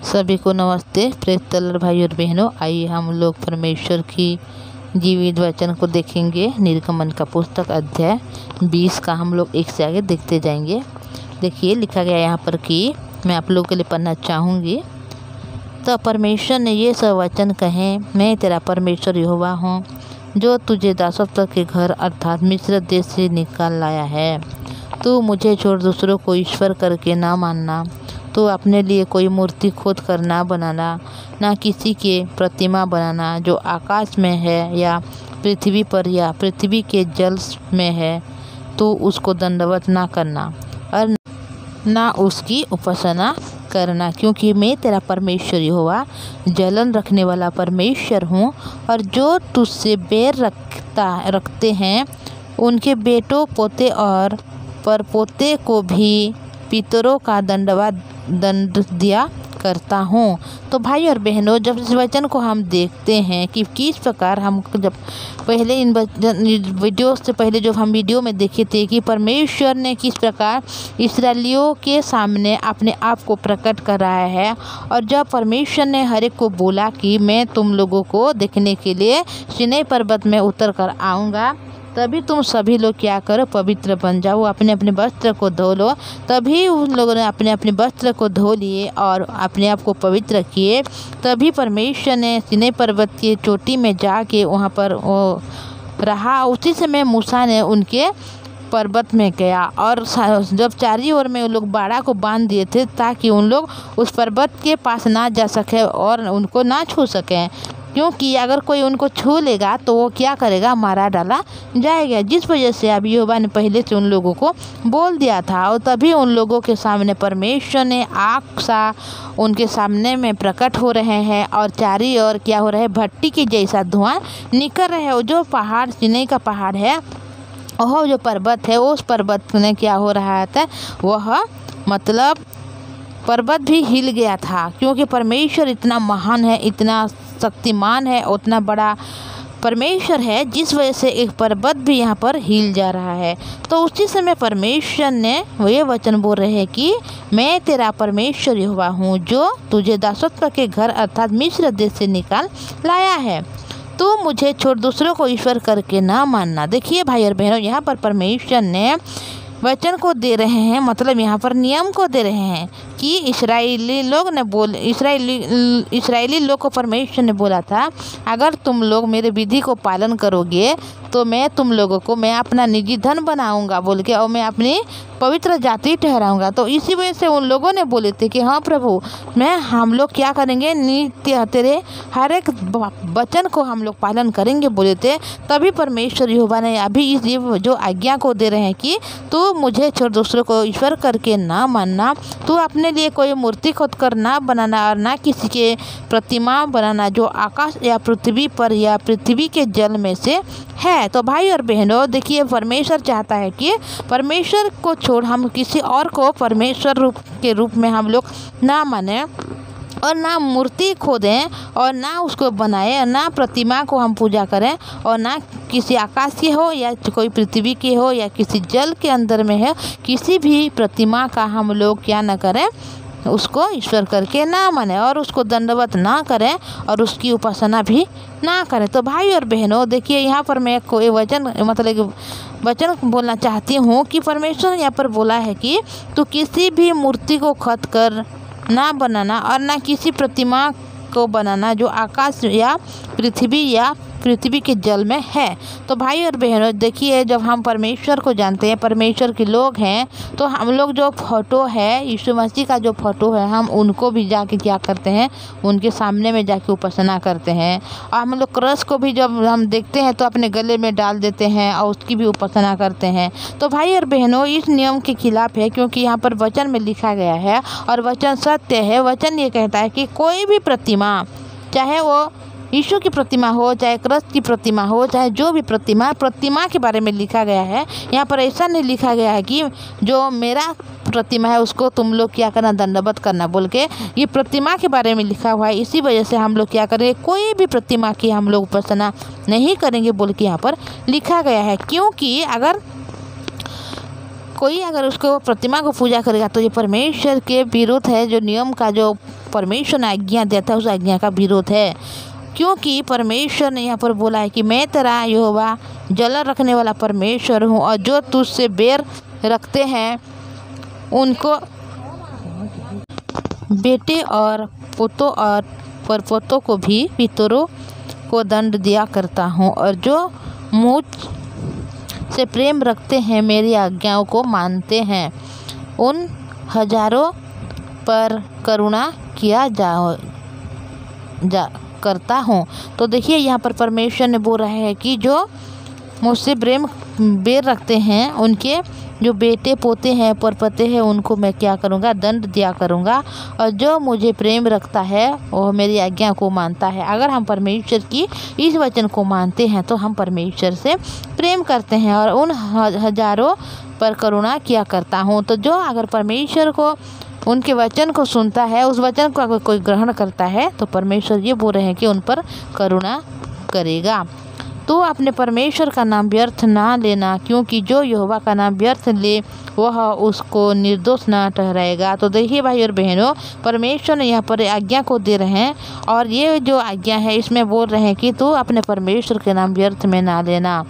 सभी को नमस्ते। प्रेस तलर भाई और बहनों, आइए हम लोग परमेश्वर की जीवित वचन को देखेंगे। निर्गमन का पुस्तक अध्याय 20 का हम लोग एक से आगे देखते जाएंगे। देखिए लिखा गया यहाँ पर कि मैं आप लोगों के लिए पढ़ना चाहूँगी। तो परमेश्वर ने ये सब वचन कहे, मैं तेरा परमेश्वर यहोवा हूँ, जो तुझे दासत्व के घर अर्थात मिस्र देश से निकाल लाया है। तू मुझे छोड़ दूसरों को ईश्वर करके ना मानना। तो अपने लिए कोई मूर्ति खोद कर ना बनाना, ना किसी के प्रतिमा बनाना जो आकाश में है या पृथ्वी पर या पृथ्वी के जल में है। तो उसको दंडवत ना करना और ना उसकी उपासना करना, क्योंकि मैं तेरा परमेश्वर यहोवा जलन रखने वाला परमेश्वर हूँ। और जो तुझसे बैर रखते हैं उनके बेटों पोते और परपोते को भी पितरों का दंड दिया करता हूँ। तो भाई और बहनों, जब इस वचन को हम देखते हैं कि किस प्रकार हम जब पहले इन वीडियो से पहले जो हम वीडियो में देखे थे कि परमेश्वर ने किस प्रकार इस्राएलियों के सामने अपने आप को प्रकट कराया है। और जब परमेश्वर ने हर एक को बोला कि मैं तुम लोगों को देखने के लिए सीनै पर्वत में उतर कर आऊँगा, तभी तुम सभी लोग क्या करो, पवित्र बन जाओ, अपने अपने वस्त्र को धो लो। तभी उन लोगों ने अपने अपने वस्त्र को धो लिए और अपने आप को पवित्र किए। तभी परमेश्वर ने सीनै पर्वत की चोटी में जाके वहाँ पर रहा। उसी समय मूसा ने उनके पर्वत में गया और जब चारों ओर में उन लोग बाड़ा को बांध दिए थे ताकि उन लोग उस पर्वत के पास ना जा सके और उनको ना छू सकें, क्योंकि अगर कोई उनको छू लेगा तो वो क्या करेगा, मारा डाला जाएगा। जिस वजह से अब यहोवा ने पहले से उन लोगों को बोल दिया था। और तभी उन लोगों के सामने परमेश्वर ने आग सा उनके सामने में प्रकट हो रहे हैं और चारों ओर क्या हो रहा है, भट्टी के जैसा धुआं निकल रहा है। जो पहाड़ सीनै का पहाड़ है, वह जो पर्वत है, उस पर्वत में क्या हो रहा था, वह मतलब पर्वत भी हिल गया था, क्योंकि परमेश्वर इतना महान है, इतना शक्तिमान है, उतना बड़ा परमेश्वर है, जिस वजह से एक पर्वत भी यहाँ पर हिल जा रहा है। तो उसी समय परमेश्वर ने ये वचन बोल रहे हैं कि मैं तेरा परमेश्वर यहोवा हूँ, जो तुझे दासत्व के घर अर्थात मिस्र देश से निकाल लाया है। तो मुझे छोड़ दूसरों को ईश्वर करके ना मानना। देखिए भाई और बहनों, यहाँ पर परमेश्वर ने वचन को दे रहे हैं, मतलब यहाँ पर नियम को दे रहे हैं कि इस्राएली लोग को परमेश्वर ने बोला था, अगर तुम लोग मेरे विधि को पालन करोगे तो मैं तुम लोगों को मैं अपना निजी धन बनाऊंगा बोल के, और मैं अपनी पवित्र जाति ठहराऊंगा। तो इसी वजह से उन लोगों ने बोले थे कि हाँ प्रभु, हम लोग क्या करेंगे, नित्य तेरे हर एक वचन को हम लोग पालन करेंगे बोले थे। तभी परमेश्वर यहोवा ने अभी इस जो आज्ञा को दे रहे हैं कि तू मुझे छोड़ दूसरों को ईश्वर करके ना मानना, तू अपने लिए कोई मूर्ति खोद कर ना बनाना और ना किसी के प्रतिमा बनाना जो आकाश या पृथ्वी पर या पृथ्वी के जल में से है। तो भाई और बहनों, देखिए परमेश्वर चाहता है कि परमेश्वर को छोड़ हम किसी और को परमेश्वर के रूप में हम लोग ना माने और ना मूर्ति खोदें और ना उसको बनाएं और ना प्रतिमा को हम पूजा करें और ना किसी आकाश की हो या कोई पृथ्वी की हो या किसी जल के अंदर में है, किसी भी प्रतिमा का हम लोग क्या ना करें, उसको ईश्वर करके ना माने और उसको दंडवत ना करें और उसकी उपासना भी ना करें। तो भाई और बहनों, देखिए यहाँ पर मैं कोई वचन बोलना चाहती हूँ कि परमेश्वर ने यहाँ पर बोला है कि तू किसी भी मूर्ति को खोद कर ना बनाना और ना किसी प्रतिमा को बनाना जो आकाश या पृथ्वी के जल में है। तो भाई और बहनों, देखिए जब हम परमेश्वर को जानते हैं, परमेश्वर के लोग हैं, तो हम लोग जो फोटो है, यीशु मसीह का जो फोटो है, हम उनको भी जाके क्या करते हैं, उनके सामने में जाके उपासना करते हैं। और हम लोग क्रस को भी जब हम देखते हैं तो अपने गले में डाल देते हैं और उसकी भी उपासना करते हैं। तो भाई और बहनों, इस नियम के खिलाफ है, क्योंकि यहाँ पर वचन में लिखा गया है और वचन सत्य है। वचन ये कहता है कि कोई भी प्रतिमा, चाहे वो यीशु की प्रतिमा हो, चाहे कृष्ण की प्रतिमा हो, चाहे जो भी प्रतिमा के बारे में लिखा गया है। यहाँ पर ऐसा नहीं लिखा गया है कि जो मेरा प्रतिमा है उसको तुम लोग क्या करना, दंडवत करना बोल के। ये प्रतिमा के बारे में लिखा हुआ है, इसी वजह से हम लोग क्या करेंगे, कोई भी प्रतिमा की हम लोग उपासना नहीं करेंगे बोल के यहाँ पर लिखा गया है। क्योंकि अगर कोई उसको प्रतिमा को पूजा करेगा तो ये परमेश्वर के विरुद्ध है। जो नियम का जो परमेश्वर ने आज्ञा दिया था उस आज्ञा का विरोध है। क्योंकि परमेश्वर ने यहाँ पर बोला है कि मैं तेरा यहोवा जलन रखने वाला परमेश्वर हूँ, और जो तुझसे बैर रखते हैं उनको बेटे और पोतों और परपोतों को भी पितरों को दंड दिया करता हूँ, और जो मुझ से प्रेम रखते हैं, मेरी आज्ञाओं को मानते हैं, उन हजारों पर करुणा किया करता हूँ। तो देखिए यहाँ पर परमेश्वर ने बोल रहा है कि जो मुझसे बैर रखते हैं उनके जो बेटे पोते हैं परपते हैं उनको मैं क्या करूँगा, दंड दिया करूँगा, और जो मुझे प्रेम रखता है वह मेरी आज्ञा को मानता है। अगर हम परमेश्वर की इस वचन को मानते हैं तो हम परमेश्वर से प्रेम करते हैं, और उन हजारों पर करुणा किया करता हूँ। तो जो अगर परमेश्वर को उनके वचन को सुनता है, उस वचन को अगर कोई ग्रहण करता है तो परमेश्वर ये बोल रहे हैं कि उन पर करुणा करेगा। तो अपने परमेश्वर का नाम व्यर्थ ना लेना, क्योंकि जो यहोवा का नाम व्यर्थ ले वह उसको निर्दोष ना ठहराएगा। तो देखिए भाई और बहनों, परमेश्वर ने यहाँ पर आज्ञा को दे रहे हैं, और ये जो आज्ञा है इसमें बोल रहे हैं कि तू अपने परमेश्वर के नाम व्यर्थ में ना लेना।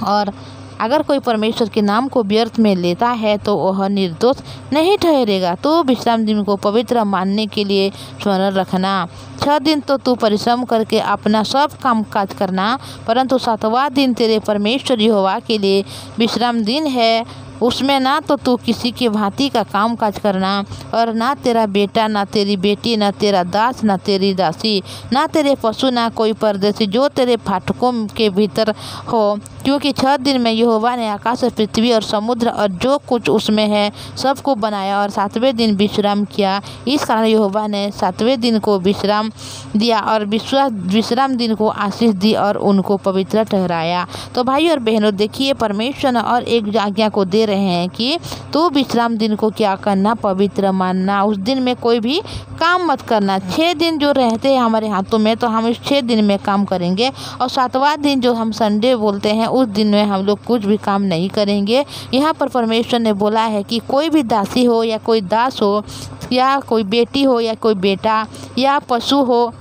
और अगर कोई परमेश्वर के नाम को व्यर्थ में लेता है तो वह निर्दोष नहीं ठहरेगा। तो विश्राम दिन को पवित्र मानने के लिए स्मरण रखना। 6 दिन तो तू परिश्रम करके अपना सब काम काज करना, परंतु 7वां दिन तेरे परमेश्वर यहोवा के लिए विश्राम दिन है। उसमें ना तो तू किसी की भांति का काम काज करना, और ना तेरा बेटा, ना तेरी बेटी, ना तेरा दास, ना तेरी दासी, ना तेरे पशु, ना कोई परदेशी जो तेरे फाटकों के भीतर हो। क्योंकि 6 दिन में यहोवा ने आकाश और पृथ्वी और समुद्र और जो कुछ उसमें है सबको बनाया, और 7वें दिन विश्राम किया। इस कारण यहोवा ने 7वें दिन को विश्राम दिया और विश्राम दिन को आशीष दी और उनको पवित्र ठहराया। तो भाई और बहनों, देखिए परमेश्वर ने और एक आज्ञा को दे रहे हैं कि तो विश्राम दिन को क्या करना, पवित्र मानना। उस दिन में कोई भी काम मत करना। 6 दिन जो रहते हैं हमारे हाथों में, तो हम इस 6 दिन में काम करेंगे, और 7वां दिन जो हम संडे बोलते हैं उस दिन में हम लोग कुछ भी काम नहीं करेंगे। यहाँ पर परमेश्वर ने बोला है कि कोई भी दासी हो या कोई दास हो, या कोई बेटी हो या कोई बेटा, या पशु हो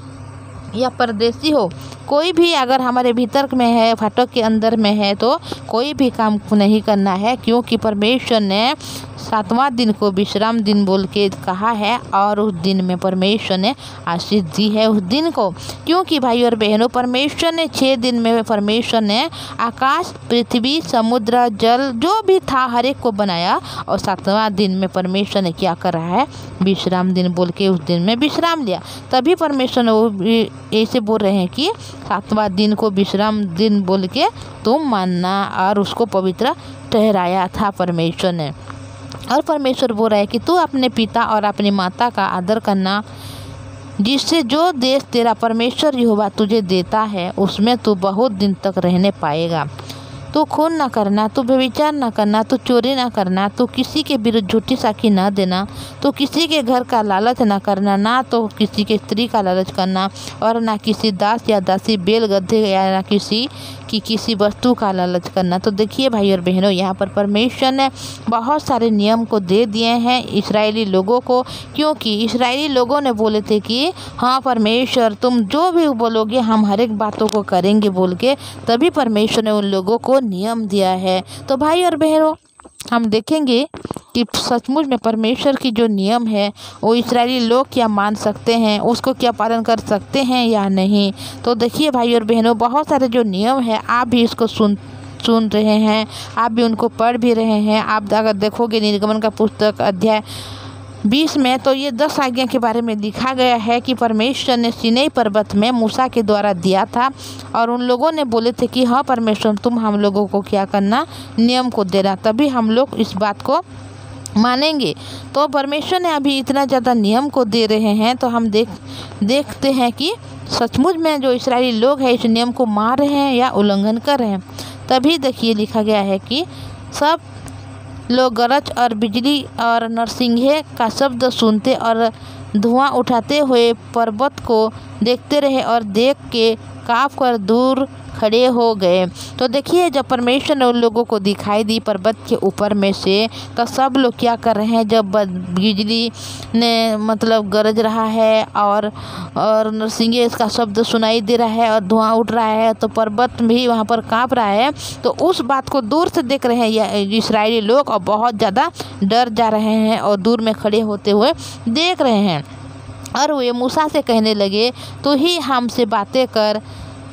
या परदेशी हो, कोई भी अगर हमारे भीतर में है, फाटक के अंदर में है, तो कोई भी काम नहीं करना है। क्योंकि परमेश्वर ने 7वां दिन को विश्राम दिन बोल के कहा है, और उस दिन में परमेश्वर ने आशीष दी है उस दिन को। क्योंकि भाई और बहनों, परमेश्वर ने 6 दिन में परमेश्वर ने आकाश, पृथ्वी, समुद्र, जल जो भी था हर एक को बनाया, और 7वां दिन में परमेश्वर ने क्या करा है, विश्राम दिन बोल के उस दिन में विश्राम लिया। तभी परमेश्वर ने वो ऐसे बोल रहे हैं कि 7वां दिन को विश्राम दिन बोल के तुम मानना, और उसको पवित्र ठहराया था परमेश्वर ने। और परमेश्वर बोल रहा है कि तू अपने पिता और अपनी माता का आदर करना, जिससे जो देश तेरा परमेश्वर यहोवा तुझे देता है उसमें तू बहुत दिन तक रहने पाएगा। तू खून न करना, तू व्यभिचार न करना, तू चोरी न करना, तू किसी के विरुद्ध झूठी साक्षी न देना, तू किसी के घर का लालच न करना, ना तो किसी के स्त्री का लालच करना, और ना किसी दास या दासी, बैल, गधे या ना किसी वस्तु का लालच करना। तो देखिए भाई और बहनों, यहाँ पर परमेश्वर ने बहुत सारे नियम को दे दिए हैं इस्राएली लोगों को। क्योंकि इस्राएली लोगों ने बोले थे कि हाँ परमेश्वर तुम जो भी बोलोगे हम हर एक बातों को करेंगे बोल के, तभी परमेश्वर ने उन लोगों को नियम दिया है। तो भाई और बहनों, हम देखेंगे कि सचमुच में परमेश्वर की जो नियम है वो इस्राएली लोग क्या मान सकते हैं, उसको क्या पालन कर सकते हैं या नहीं। तो देखिए भाई और बहनों, बहुत सारे जो नियम है आप भी इसको सुन रहे हैं, आप भी उनको पढ़ भी रहे हैं। आप अगर देखोगे निर्गमन का पुस्तक अध्याय 20 में, तो ये 10 आज्ञा के बारे में लिखा गया है कि परमेश्वर ने सीनै पर्वत में मूसा के द्वारा दिया था, और उन लोगों ने बोले थे कि हाँ परमेश्वर तुम हम लोगों को क्या करना, नियम को देना, तभी हम लोग इस बात को मानेंगे। तो परमेश्वर ने अभी इतना ज़्यादा नियम को दे रहे हैं, तो हम देखते हैं कि सचमुच में जो इस्राएली लोग हैं इस नियम को मान रहे हैं या उल्लंघन कर रहे हैं। तभी देखिए लिखा गया है कि सब लोग गरज और बिजली और नरसिंहे का शब्द सुनते और धुआं उठाते हुए पर्वत को देखते रहे और देख के काँप कर दूर खड़े हो गए। तो देखिए जब परमेश्वर ने उन लोगों को दिखाई दी पर्वत के ऊपर में से, तो सब लोग क्या कर रहे हैं, जब बिजली ने मतलब गरज रहा है और नरसिंगे इसका शब्द सुनाई दे रहा है और धुआं उठ रहा है, तो पर्वत भी वहाँ पर काँप रहा है। तो उस बात को दूर से देख रहे हैं ये इस्राएली लोग और बहुत ज़्यादा डर जा रहे हैं और दूर में खड़े होते हुए देख रहे हैं। और वे मूसा से कहने लगे, तो ही हमसे बातें कर,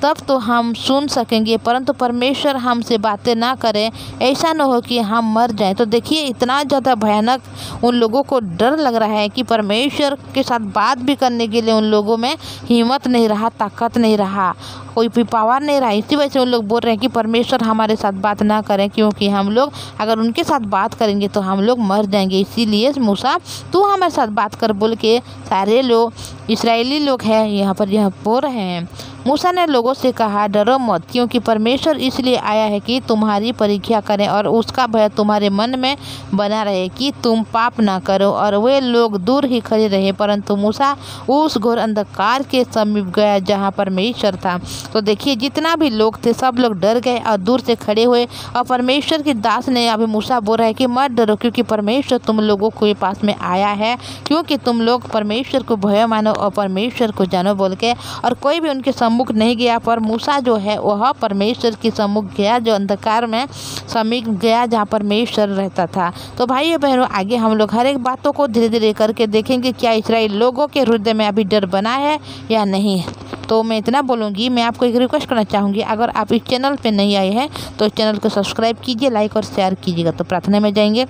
तब तो हम सुन सकेंगे, परंतु परमेश्वर हमसे बातें ना करें, ऐसा न हो कि हम मर जाएं। तो देखिए इतना ज़्यादा भयानक उन लोगों को डर लग रहा है कि परमेश्वर के साथ बात भी करने के लिए उन लोगों में हिम्मत नहीं रहा, ताकत नहीं रहा, कोई भी पावर नहीं रहा। इसी वजह से उन लोग बोल रहे हैं कि परमेश्वर हमारे साथ बात ना करें, क्योंकि हम लोग अगर उनके साथ बात करेंगे तो हम लोग मर जाएंगे। इसीलिए मूसा तू हमारे साथ बात कर बोल के सारे लोग इस्राएली लोग हैं यहाँ पर यह बोल रहे हैं। मूसा ने लोगों से कहा, डरो मत, क्योंकि परमेश्वर इसलिए आया है कि तुम्हारी परीक्षा करें और उसका भय तुम्हारे मन में बना रहे कि तुम पाप ना करो। और वे लोग दूर ही खड़े रहे, परंतु मूसा उस घोर अंधकार के समीप गया जहाँ परमेश्वर था। तो देखिए जितना भी लोग थे सब लोग डर गए और दूर से खड़े हुए। और परमेश्वर के दास ने अभी मूसा बोल रहा है कि मत डरो, क्योंकि परमेश्वर तुम लोगों के पास में आया है, क्योंकि तुम लोग परमेश्वर को भय मानो और परमेश्वर को जानो बोल के। और कोई भी उनके सम्मुख नहीं गया, पर मूसा जो है वह परमेश्वर के सम्मुख गया, जो अंधकार में समीप गया जहाँ परमेश्वर रहता था। तो भाइयों बहनों आगे हम लोग हर एक बातों को धीरे धीरे करके देखेंगे, क्या इस्राएल लोगों के हृदय में अभी डर बना है या नहीं। तो मैं इतना बोलूँगी, मैं आपको एक रिक्वेस्ट करना चाहूँगी, अगर आप इस चैनल पे नहीं आए हैं तो इस चैनल को सब्सक्राइब कीजिए, लाइक और शेयर कीजिएगा। तो प्रार्थना में जाएंगे।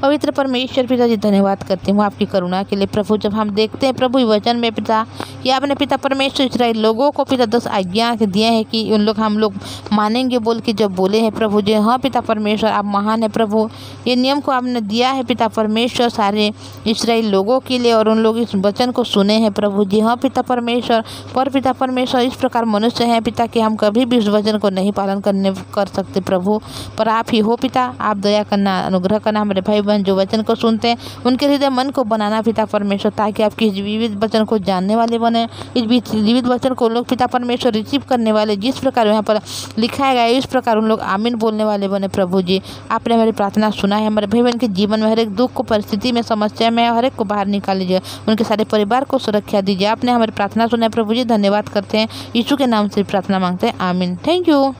पवित्र परमेश्वर पिताजी धन्यवाद करते हूँ आपकी करुणा के लिए प्रभु। जब हम देखते हैं प्रभु वचन में पिता कि आपने पिता परमेश्वर इस्राएल लोगों को पिता 10 आज्ञा दिए हैं कि उन लोग हम लोग मानेंगे बोल के जब बोले हैं प्रभु जी, हाँ पिता परमेश्वर आप महान है प्रभु। ये नियम को आपने दिया है पिता परमेश्वर सारे इस्राएल लोगों के लिए और उन लोग इस वचन को सुने हैं प्रभु जी, हाँ पिता परमेश्वर। पर पिता परमेश्वर इस प्रकार मनुष्य हैं पिता कि हम कभी भी इस वचन को नहीं पालन कर सकते प्रभु, पर आप ही हो पिता। आप दया करना, अनुग्रह करना, हमारे भाई बहन जो वचन को सुनते हैं उनके हृदय मन को बनाना पिता परमेश्वर, ताकि आपके इस विविध वचन को जानने वाले बने, इस विविध वचन को लोग पिता परमेश्वर रिसीव करने वाले, जिस प्रकार यहाँ पर लिखा गया इस प्रकार उन लोग आमीन बोलने वाले बने प्रभु जी। आपने हमारी प्रार्थना सुना है, हमारे भाई बहन के जीवन में हर एक दुख को, परिस्थिति में, समस्या में हर एक को बाहर निकाल लीजिए, उनके सारे परिवार को सुरक्षा दीजिए। आपने हमारी प्रार्थना सुना है प्रभु जी, धन्यवाद करते हैं, यीशु के नाम से प्रार्थना मांगते हैं, आमीन। Thank you.